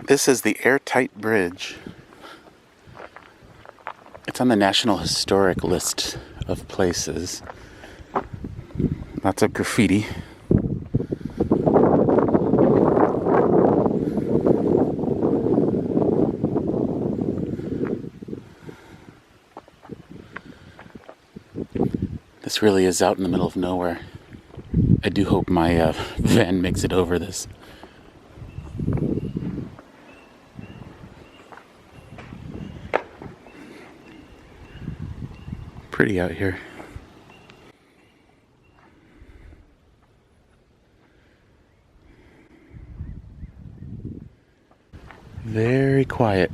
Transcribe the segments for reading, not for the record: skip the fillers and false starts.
This is the Airtight Bridge. It's on the National Historic List of places. Lots of graffiti. This really is out in the middle of nowhere. I do hope my van makes it over this. Pretty out here. Very quiet.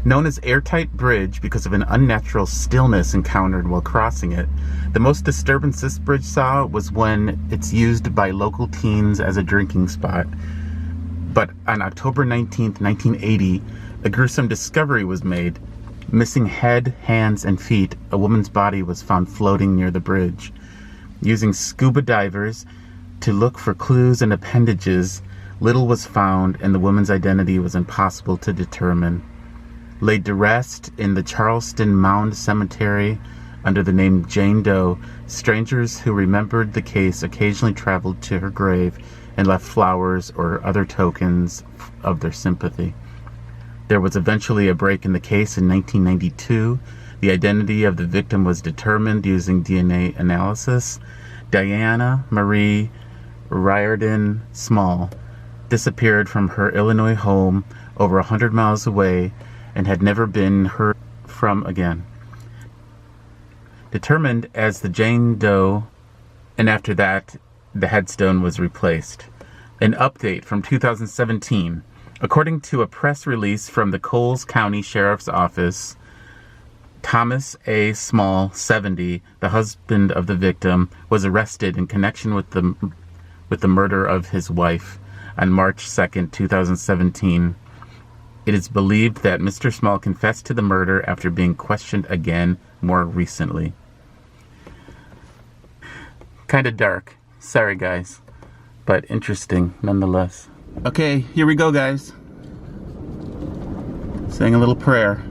Known as Airtight Bridge because of an unnatural stillness encountered while crossing it, the most disturbance this bridge saw was when it's used by local teens as a drinking spot. But on October 19th, 1980, a gruesome discovery was made. Missing head, hands, and feet, a woman's body was found floating near the bridge. Using scuba divers to look for clues and appendages, little was found and the woman's identity was impossible to determine. Laid to rest in the Charleston Mound Cemetery under the name Jane Doe, strangers who remembered the case occasionally traveled to her grave and left flowers or other tokens of their sympathy. There was eventually a break in the case in 1992. The identity of the victim was determined using DNA analysis. Diana Marie Riordan Small disappeared from her Illinois home over 100 miles away and had never been heard from again. Determined as the Jane Doe, and after that, the headstone was replaced. An update from 2017. According to a press release from the Coles County Sheriff's Office, Thomas A. Small, 70, the husband of the victim, was arrested in connection with the murder of his wife on March 2nd, 2017. It is believed that Mr. Small confessed to the murder after being questioned again more recently. Kinda dark. Sorry, guys. But interesting, nonetheless. Okay, here we go, guys. Saying a little prayer.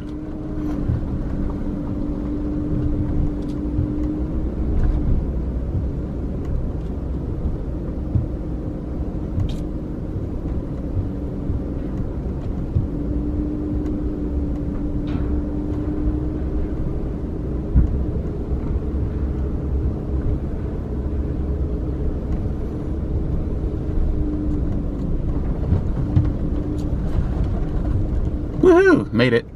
Woohoo! Made it.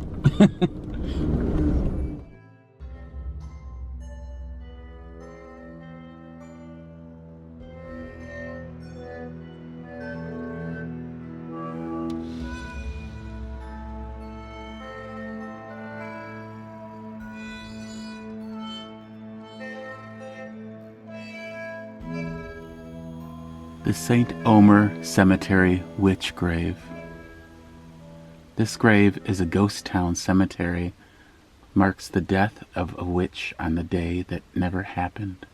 The St. Omer Cemetery Witch Grave. This grave is a ghost town cemetery, marks the death of a witch on the day that never happened.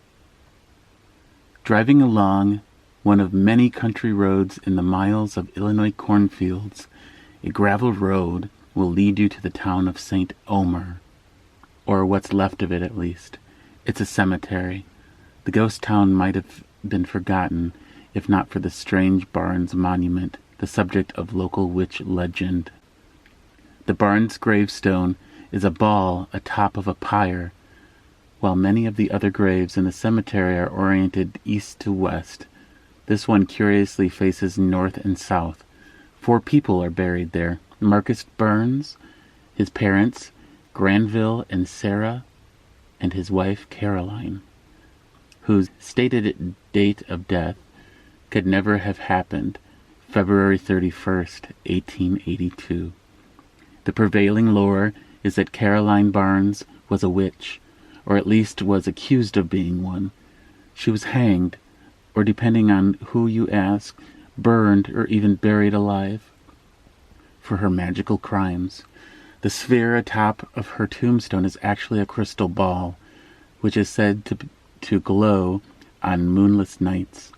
Driving along one of many country roads in the miles of Illinois cornfields, a gravel road will lead you to the town of St. Omer, or what's left of it at least. It's a cemetery. The ghost town might have been forgotten if not for the strange Barnes monument, the subject of local witch legend. The Barnes gravestone is a ball atop of a pyre, while many of the other graves in the cemetery are oriented east to west. This one curiously faces north and south. 4 people are buried there. Marcus Burns, his parents, Granville and Sarah, and his wife Caroline, whose stated date of death could never have happened, February 31st, 1882. The prevailing lore is that Caroline Barnes was a witch, or at least was accused of being one. She was hanged, or depending on who you ask, burned or even buried alive for her magical crimes. The sphere atop of her tombstone is actually a crystal ball, which is said to to glow on moonless nights.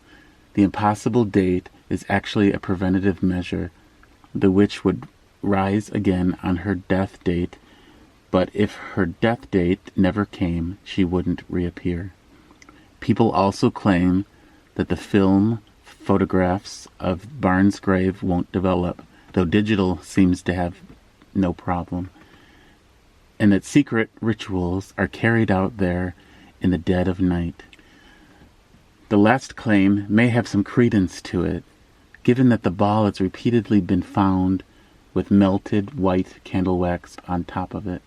The impossible date is actually a preventative measure. The witch would rise again on her death date, but if her death date never came, she wouldn't reappear. People also claim that the film photographs of Barnes' grave won't develop, though digital seems to have no problem, and that secret rituals are carried out there in the dead of night. The last claim may have some credence to it, given that the ball has repeatedly been found with melted white candle wax on top of it.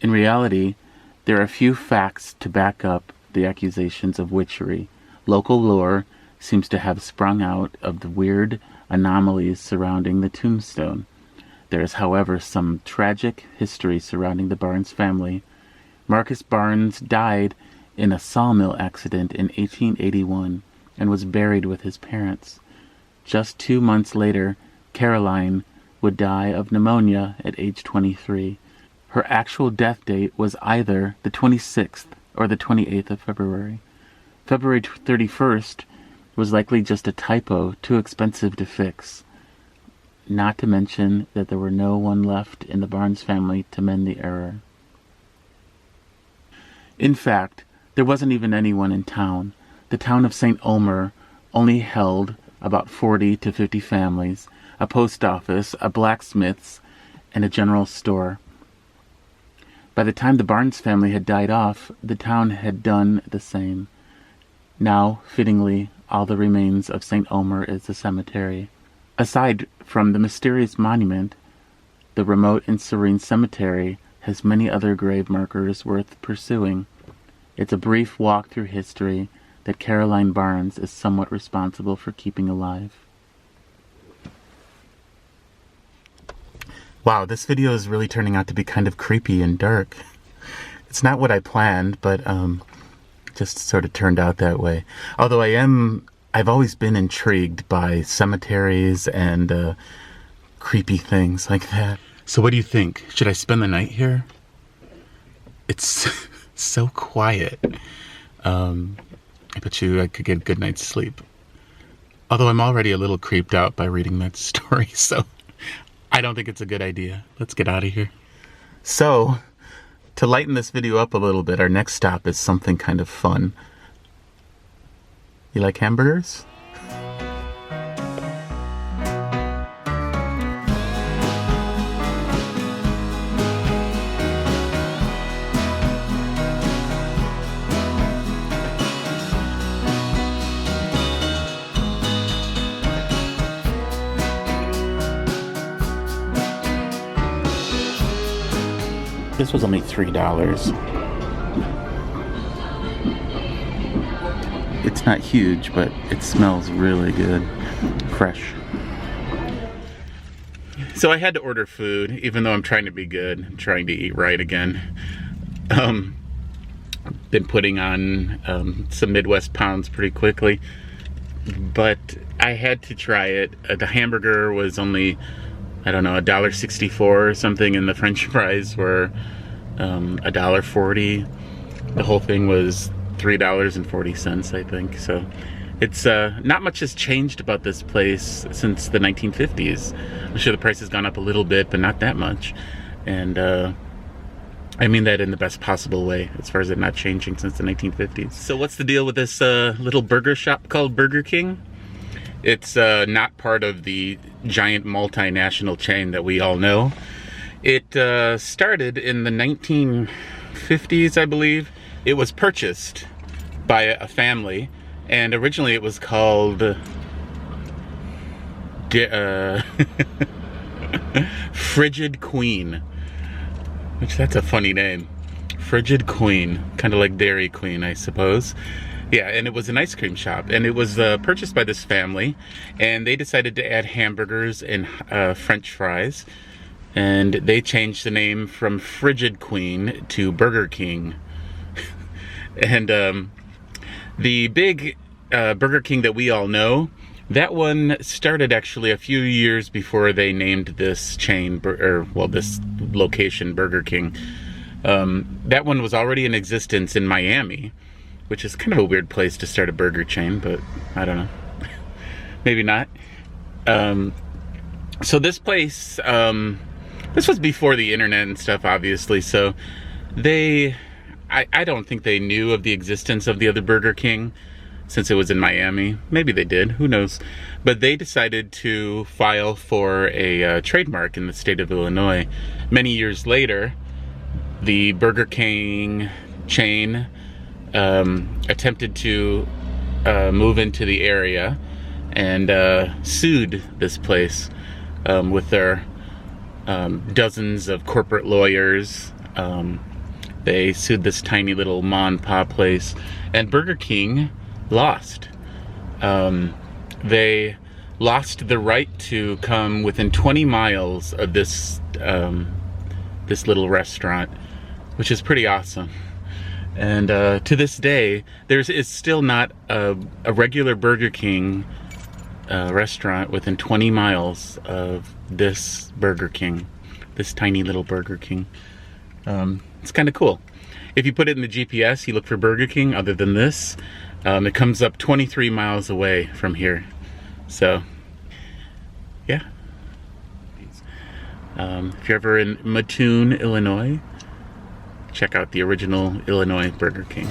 In reality, there are few facts to back up the accusations of witchery. Local lore seems to have sprung out of the weird anomalies surrounding the tombstone. There is, however, some tragic history surrounding the Barnes family. Marcus Barnes died in a sawmill accident in 1881 and was buried with his parents. Just 2 months later, Caroline would die of pneumonia at age 23. Her actual death date was either the 26th or the 28th of February. February 31st was likely just a typo, too expensive to fix. Not to mention that there were no one left in the Barnes family to mend the error. In fact, there wasn't even anyone in town. The town of St. Omer only held about 40 to 50 families, a post office, a blacksmith's, and a general store. By the time the Barnes family had died off, the town had done the same. Now, fittingly, all that remains of St. Omer is the cemetery. Aside from the mysterious monument, the remote and serene cemetery has many other grave markers worth pursuing. It's a brief walk through history that Caroline Barnes is somewhat responsible for keeping alive. Wow, this video is really turning out to be kind of creepy and dark. It's not what I planned, but just sort of turned out that way. Although I've always been intrigued by cemeteries and creepy things like that. So what do you think? Should I spend the night here? It's so quiet. I bet you I could get a good night's sleep. Although I'm already a little creeped out by reading that story, so I don't think it's a good idea. Let's get out of here. So, to lighten this video up a little bit, our next stop is something kind of fun. You like hamburgers? This was only $3. It's not huge, but it smells really good. Fresh. So I had to order food, even though I'm trying to be good. I'm trying to eat right again. Been putting on some Midwest pounds pretty quickly. But I had to try it. The hamburger was only, I don't know, $1.64 or something, and the French fries were $1.40. The whole thing was $3.40, I think. So it's not much has changed about this place since the 1950s. I'm sure the price has gone up a little bit, but not that much. And I mean that in the best possible way, as far as it not changing since the 1950s. So what's the deal with this little burger shop called Burger King? It's not part of the giant multinational chain that we all know. It started in the 1950s, I believe. It was purchased by a family, and originally it was called Frigid Queen, which that's a funny name. Frigid Queen, kind of like Dairy Queen, I suppose. Yeah, and it was an ice cream shop, and it was purchased by this family, and they decided to add hamburgers and French fries, and they changed the name from Frigid Queen to Burger King. And the big Burger King that we all know, that one started actually a few years before they named this chain, this location Burger King. That one was already in existence in Miami, which is kind of a weird place to start a burger chain, but I don't know. Maybe not. So this place, this was before the internet and stuff, obviously, so I don't think they knew of the existence of the other Burger King since it was in Miami. Maybe they did, who knows. But they decided to file for a trademark in the state of Illinois. Many years later, the Burger King chain attempted to move into the area and sued this place with their dozens of corporate lawyers. They sued this tiny little ma and pa place, and Burger King lost. They lost the right to come within 20 miles of this this little restaurant, which is pretty awesome. And to this day, is still not a regular Burger King restaurant within 20 miles of this Burger King, this tiny little Burger King. It's kind of cool. If you put it in the GPS, you look for Burger King other than this, it comes up 23 miles away from here. So, yeah. If you're ever in Mattoon, Illinois, check out the original Illinois Burger King.